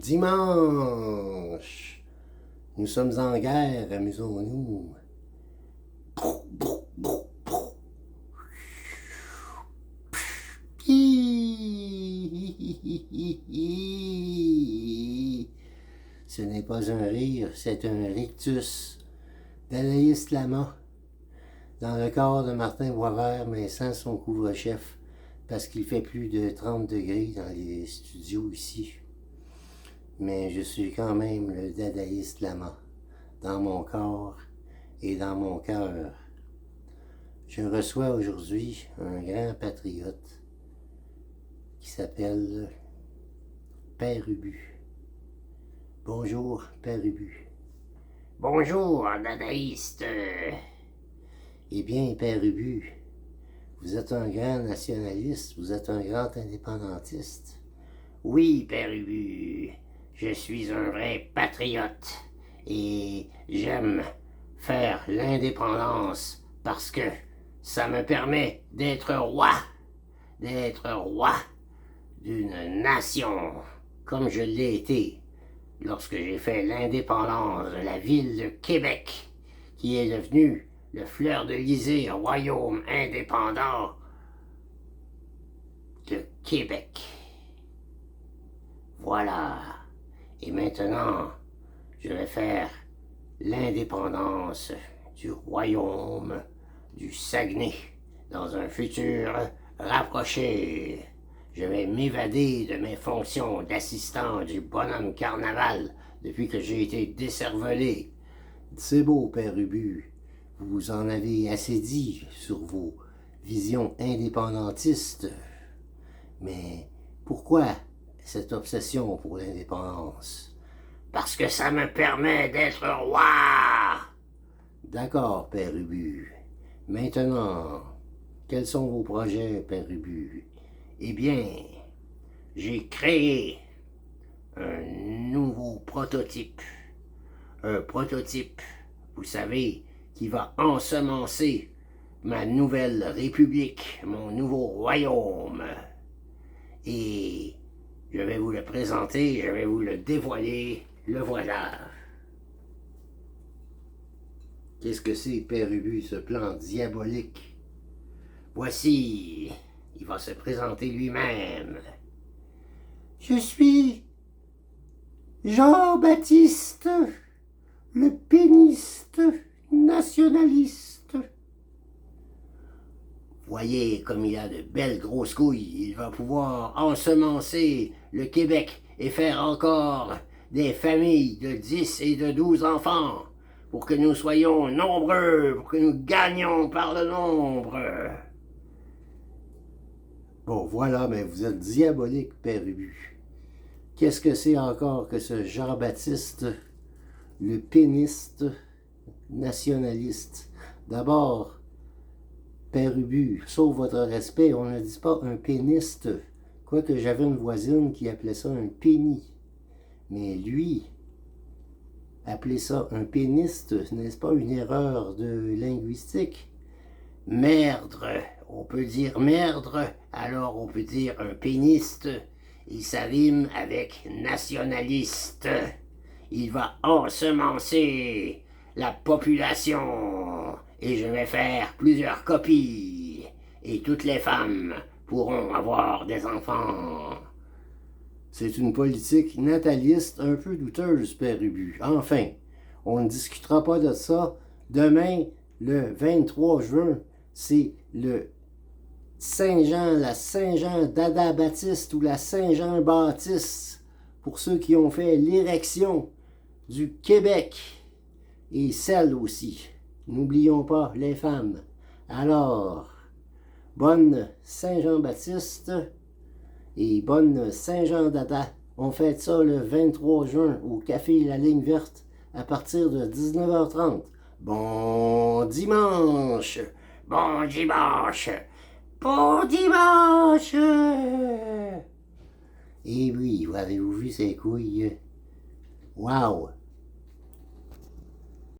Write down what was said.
Dimanche. Nous sommes en guerre, amusons-nous. Ce n'est pas un rire, c'est un rictus d'Anaïs Lama dans le corps de Martin Boisvert, mais sans son couvre-chef, parce qu'il fait plus de 30 degrés dans les studios ici. Mais je suis quand même le dadaïste Lama, dans mon corps et dans mon cœur. Je reçois aujourd'hui un grand patriote qui s'appelle Père Ubu. Bonjour, Père Ubu. Bonjour, dadaïste. Eh bien, Père Ubu, vous êtes un grand nationaliste, vous êtes un grand indépendantiste. Oui, Père Ubu, je suis un vrai patriote et j'aime faire l'indépendance parce que ça me permet d'être roi d'une nation, comme je l'ai été lorsque j'ai fait l'indépendance de la ville de Québec, qui est devenue le fleur-de-lysée royaume indépendant de Québec. Voilà. Et maintenant, je vais faire l'indépendance du royaume du Saguenay dans un futur rapproché. Je vais m'évader de mes fonctions d'assistant du bonhomme carnaval depuis que j'ai été décervelé. C'est beau, Père Ubu. Vous en avez assez dit sur vos visions indépendantistes. Mais pourquoi cette obsession pour l'indépendance? Parce que ça me permet d'être roi. D'accord, Père Ubu. Maintenant, quels sont vos projets, Père Ubu? Eh bien, j'ai créé un nouveau prototype. Un prototype, vous savez, qui va ensemencer ma nouvelle république, mon nouveau royaume. Et je vais vous le présenter, je vais vous le dévoiler, le voilà. Qu'est-ce que c'est, Père Ubu, ce plan diabolique? Voici, il va se présenter lui-même. Je suis Jean-Baptiste, le péniste nationaliste. Voyez comme il a de belles grosses couilles. Il va pouvoir ensemencer le Québec et faire encore des familles de 10 et de 12 enfants pour que nous soyons nombreux, pour que nous gagnions par le nombre. Bon, voilà, mais vous êtes diabolique, Père Ubu. Qu'est-ce que c'est encore que ce Jean-Baptiste, le péniste nationaliste? D'abord, Père Ubu, sauf votre respect, on ne dit pas un péniste, quoique j'avais une voisine qui appelait ça un pénis. Mais lui, appeler ça un péniste, n'est-ce pas une erreur de linguistique? Merdre, on peut dire merdre, alors on peut dire un péniste. Il s'arrime avec nationaliste. Il va ensemencer la population et je vais faire plusieurs copies et toutes les femmes pourront avoir des enfants. C'est une politique nataliste un peu douteuse, Père Ubu. Enfin, on ne discutera pas de ça. Demain, le 23 juin, c'est le Saint-Jean, la Saint-Jean d'Ada-Baptiste ou la Saint-Jean-Baptiste, pour ceux qui ont fait l'érection du Québec et celle aussi. N'oublions pas les femmes. Alors, bonne Saint-Jean-Baptiste et bonne Saint-Jean-d'Ada. On fête ça le 23 juin au Café La Ligne Verte à partir de 19h30. Bon dimanche! Bon dimanche! Bon dimanche! Et oui, avez-vous vu ces couilles? Wow!